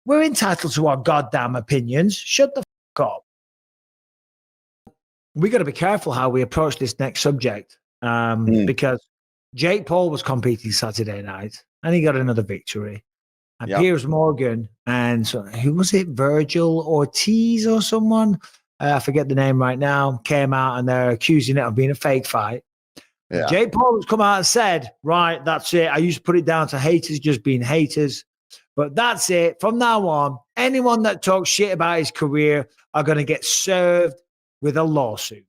we're entitled to our goddamn opinions. Shut the fuck up. We got to be careful how we approach this next subject because Jake Paul was competing Saturday night and he got another victory. And Piers Morgan and so, who was it? Virgil Ortiz or someone? I forget the name right now. Came out and they're accusing it of being a fake fight. Yeah. Jake Paul has come out and said, right, that's it. I used to put it down to haters just being haters. But that's it. From now on, anyone that talks shit about his career are going to get served with a lawsuit.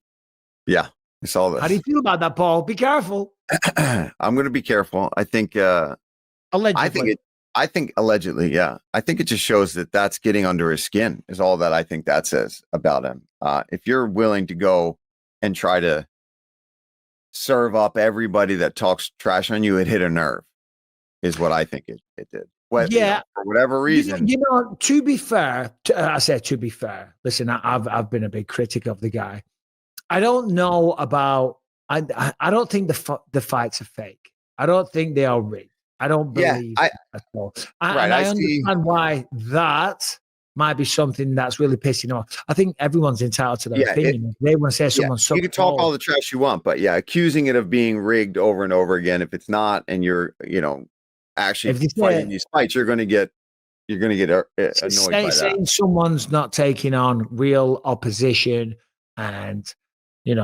Yeah, I saw this. How do you feel about that, Paul? Be careful. I'm going to be careful. I think allegedly. I think allegedly, yeah. I think it just shows that that's getting under his skin is all that I think that says about him. If you're willing to go and try to serve up everybody that talks trash on you, it hit a nerve is what I think it did. For whatever reason. To be fair, I said to be fair. Listen, I've been a big critic of the guy. I don't know about, I don't think the fights are fake. I don't think they are rigged. I don't believe at all. I understand why that might be something that's really pissing off. I think everyone's entitled to their opinion. They want to say someone's so. You can talk all the trash you want, but accusing it of being rigged over and over again, if it's not, and you're, actually fighting these fights, you're going to get annoyed by that. Saying someone's not taking on real opposition and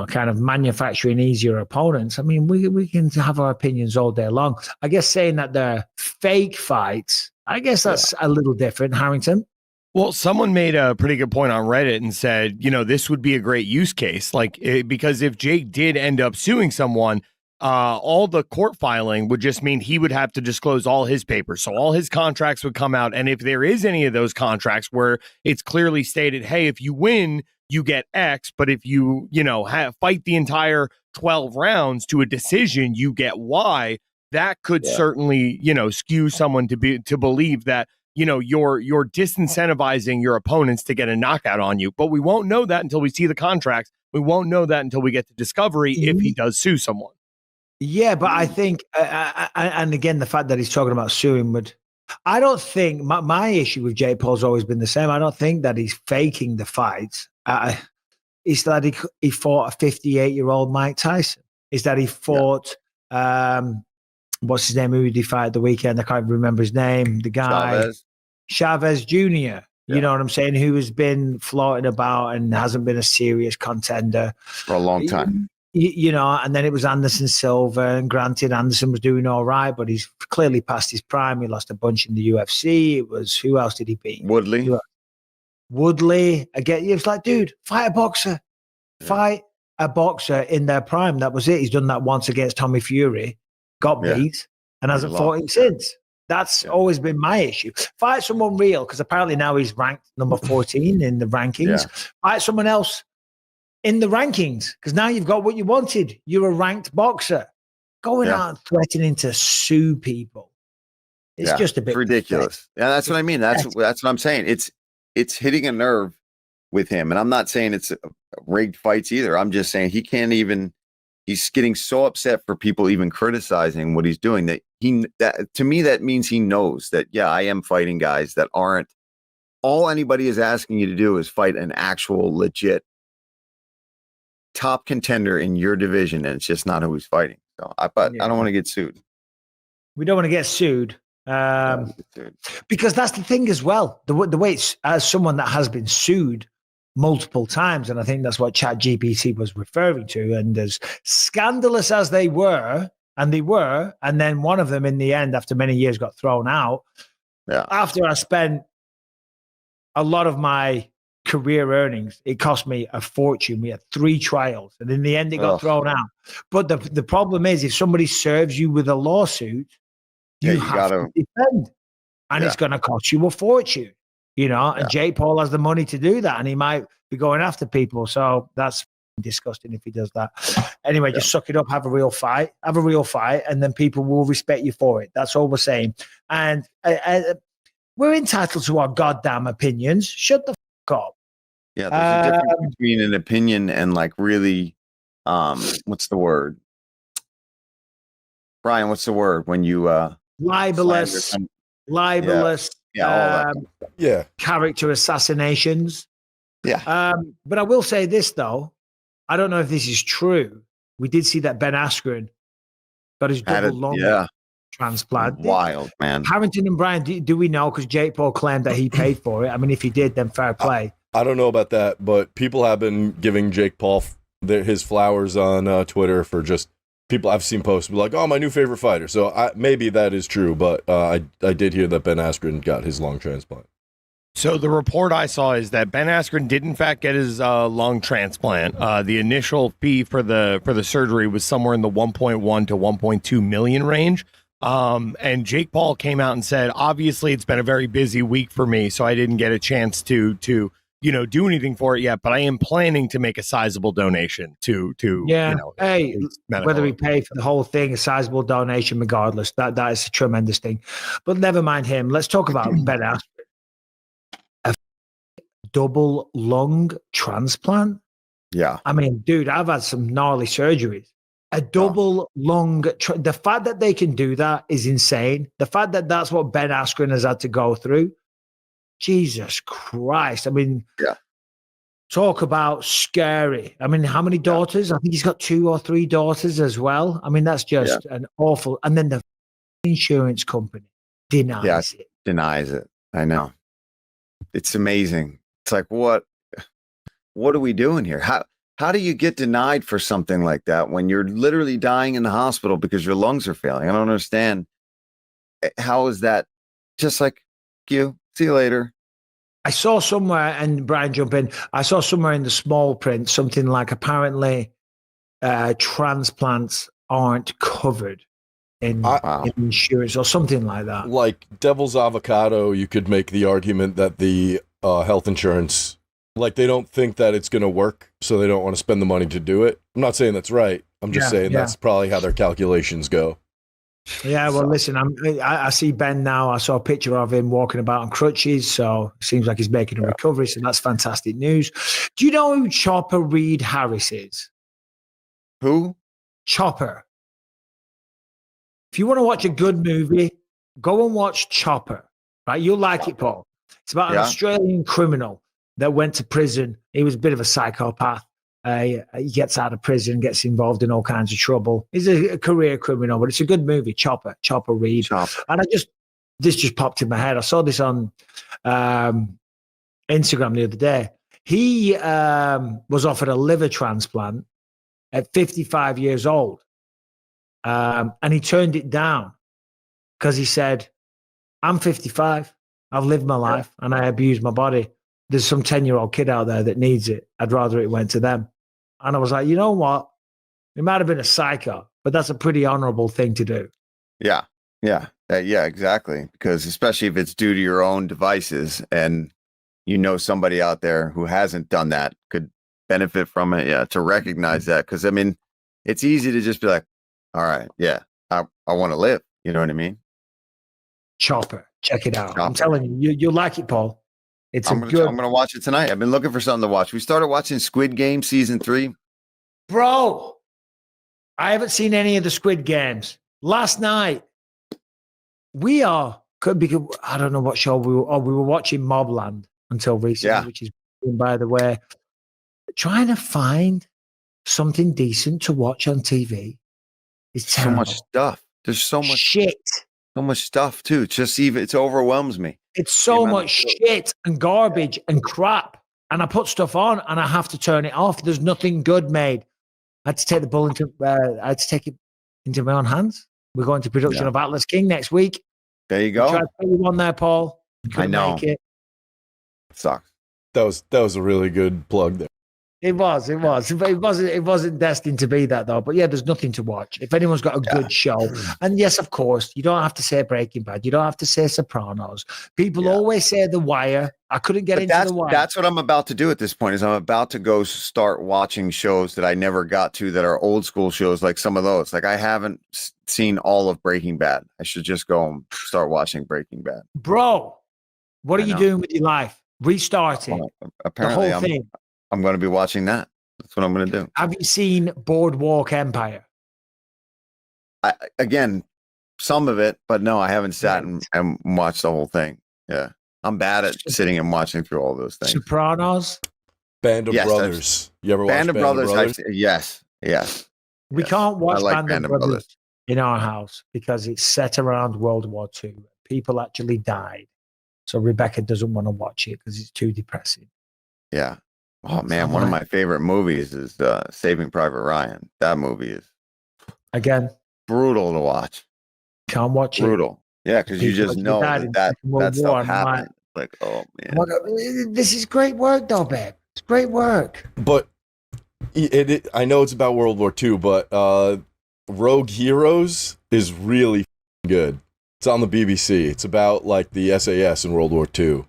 kind of manufacturing easier opponents. I mean, we can have our opinions all day long. I guess saying that they're fake fights, I guess that's a little different, Harrington. Well, someone made a pretty good point on Reddit and said, this would be a great use case. Because if Jake did end up suing someone, all the court filing would just mean he would have to disclose all his papers. So all his contracts would come out. And if there is any of those contracts where it's clearly stated, hey, if you win, you get X, but if you, fight the entire 12 rounds to a decision, you get Y. That could certainly, skew someone to believe that, you're disincentivizing your opponents to get a knockout on you. But we won't know that until we see the contracts. We won't know that until we get to discovery if he does sue someone. Yeah, but I think, and again, the fact that he's talking about suing I don't think my issue with Jake Paul's always been the same. I don't think that he's faking the fights. Is that he fought a 58-year-old Mike Tyson? Is that he fought, what's his name, who did he fight at the weekend? I can't remember his name. The guy, Chavez Jr., you know what I'm saying, who has been floating about and hasn't been a serious contender. For a long time. And then it was Anderson Silva, and granted, Anderson was doing all right, but he's clearly past his prime. He lost a bunch in the UFC. It was, who else did he beat? Woodley. Again, it was like, dude, fight a boxer. Fight a boxer in their prime. That was it. He's done that once against Tommy Fury, got beat, and hasn't fought him since. That's always been my issue. Fight someone real, because apparently now he's ranked number 14 in the rankings. Fight someone else in the rankings, because now you've got what you wanted. You're a ranked boxer. Going out and threatening to sue people. It's just a bit ridiculous. Yeah, that's what I mean. That's what I'm saying. It's hitting a nerve with him. And I'm not saying it's rigged fights either. I'm just saying he's getting so upset for people even criticizing what he's doing that to me, that means he knows that, I am fighting guys that aren't, all anybody is asking you to do is fight an actual legit top contender in your division. And it's just not who he's fighting. So I don't want to get sued. We don't want to get sued. Because that's the thing as well. The way it's, as someone that has been sued multiple times, and I think that's what ChatGPT was referring to, and as scandalous as they were, and then one of them in the end, after many years, got thrown out. After I spent a lot of my career earnings, it cost me a fortune. We had 3 trials, and in the end, it got thrown out. But the problem is, if somebody serves you with a lawsuit, you have to defend, and it's going to cost you a fortune, and Jake Paul has the money to do that, and he might be going after people. So that's disgusting if he does that. Anyway, just suck it up, have a real fight, and then people will respect you for it. That's all we're saying. And we're entitled to our goddamn opinions. Shut the fuck up. Yeah, there's a difference between an opinion and really, what's the word? Brian, what's the word when you libelous Yeah, all that. Yeah. character assassinations. Yeah. But I will say this, though. I don't know if this is true. We did see that Ben Askren got his double lung transplant. Wild, man. Harrington and Bryan, do we know? Because Jake Paul claimed that he paid for it. I mean, if he did, then fair play. I don't know about that, but people have been giving Jake Paul his flowers on Twitter for just people I've seen posts be like, "Oh, my new favorite fighter." So maybe that is true, but I did hear that Ben Askren got his lung transplant. So the report I saw is that Ben Askren did in fact get his lung transplant. The initial fee for the surgery was somewhere in the 1.1 to 1.2 million range. And Jake Paul came out and said, obviously it's been a very busy week for me, so I didn't get a chance to do anything for it yet, but I am planning to make a sizable donation to hey, whether he paid for the whole thing, a sizable donation regardless, that is a tremendous thing. But never mind him. Let's talk about Ben Askren. Double lung transplant. Yeah. I mean, dude, I've had some gnarly surgeries. A double lung, the fact that they can do that is insane. The fact that that's what Ben Askren has had to go through. Jesus Christ. I mean, talk about scary. I mean, how many daughters? I think he's got 2 or 3 daughters as well. I mean, that's just an awful. And then the insurance company denies it. Denies it. I know. It's amazing. It's like, what are we doing here? How do you get denied for something like that when you're literally dying in the hospital because your lungs are failing? I don't understand. How is that just like you? See you later. I saw somewhere, and Brian, jump in. I saw somewhere in the small print something like apparently transplants aren't covered in insurance or something like that. Like devil's avocado, you could make the argument that the health insurance, like they don't think that it's going to work, so they don't want to spend the money to do it. I'm not saying that's right. I'm just saying that's probably how their calculations go. Yeah, well, listen, I see Ben now. I saw a picture of him walking about on crutches, so it seems like he's making a recovery, so that's fantastic news. Do you know who Chopper Reed Harris is? Who? Chopper. If you want to watch a good movie, go and watch Chopper, right? You'll like it, Paul. It's about an Australian criminal that went to prison. He was a bit of a psychopath. He gets out of prison, gets involved in all kinds of trouble. He's a career criminal, but it's a good movie, Chopper Reed. And this just popped in my head. I saw this on Instagram the other day. He was offered a liver transplant at 55 years old. And he turned it down because he said, I'm 55. I've lived my life and I abuse my body. There's some 10-year-old kid out there that needs it. I'd rather it went to them. And I was like, you know what? It might have been a psycho, but that's a pretty honorable thing to do. Yeah. Yeah. Yeah, exactly. Because especially if it's due to your own devices and you know somebody out there who hasn't done that could benefit from it. Yeah. To recognize that. Because I mean, it's easy to just be like, all right, yeah, I want to live. You know what I mean? Chopper. Check it out. I'm telling you, you'll like it, Paul. I'm going to watch it tonight. I've been looking for something to watch. We started watching Squid Game season 3. Bro, I haven't seen any of the Squid Games. Last night, I don't know what show we were watching Mobland until recently, which is, by the way, trying to find something decent to watch on TV. It's terrible. So much stuff. There's so much shit. So much stuff too. It overwhelms me. It's so much shit and garbage and crap. And I put stuff on and I have to turn it off. There's nothing good made. I had to take the bull I had to take it into my own hands. We're going to production of Atlas King next week. There you go. Tried to put you on there, Paul. I know. Make it. Sucks. That was a really good plug there. It was. It wasn't destined to be that though. But yeah, there's nothing to watch. If anyone's got a good show, and yes, of course, you don't have to say Breaking Bad. You don't have to say Sopranos. People always say The Wire. I couldn't get into The Wire. That's what I'm about to do at this point. Is I'm about to go start watching shows that I never got to that are old school shows, like some of those. Like I haven't seen all of Breaking Bad. I should just go and start watching Breaking Bad. Bro, what are you doing with your life? Restarting. Well, apparently, the whole thing. I'm going to be watching that. That's what I'm going to do. Have you seen Boardwalk Empire? Again, some of it, but no, I haven't sat and watched the whole thing. Yeah. I'm bad at sitting and watching through all those things. Sopranos. Band of Yes, Brothers. You ever watch Band of Brothers? Yes. We Yes. can't watch I like Band of Brothers in our house because it's set around World War II. People actually died. So Rebecca doesn't want to watch it because it's too depressing. Yeah. Oh man, one of my favorite movies is Saving Private Ryan. That movie is again brutal to watch. Can't watch brutal. Yeah, because you just know that stuff happened. Like, oh man, this is great work, though, babe. It's great work. But I know it's about World War II, but Rogue Heroes is really good. It's on the BBC. It's about like the SAS in World War II.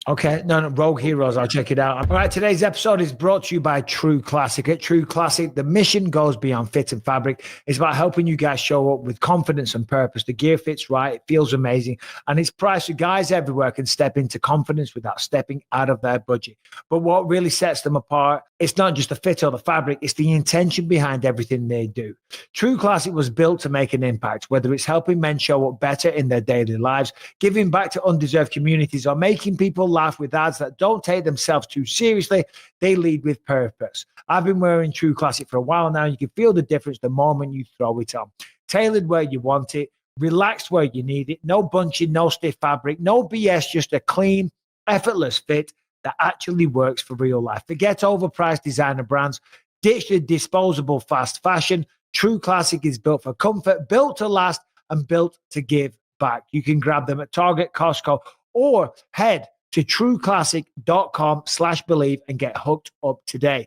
Okay, no, Rogue Heroes. I'll check it out. All right, today's episode is brought to you by True Classic. At True Classic, the mission goes beyond fit and fabric. It's about helping you guys show up with confidence and purpose. The gear fits right, it feels amazing, and it's priced so guys everywhere can step into confidence without stepping out of their budget. But what really sets them apart, it's not just the fit or the fabric, it's the intention behind everything they do. True Classic was built to make an impact, whether it's helping men show up better in their daily lives, giving back to undeserved communities, or making people laugh with ads that don't take themselves too seriously. They lead with purpose. I've been wearing True Classic for a while now. You can feel the difference the moment you throw it on. Tailored where you want it, relaxed where you need it, no bunching, no stiff fabric, no BS, just a clean, effortless fit that actually works for real life. Forget overpriced designer brands. Ditch the disposable fast fashion. True Classic is built for comfort, built to last, and built to give back. You can grab them at Target, Costco, or head to trueclassic.com/believe and get hooked up today.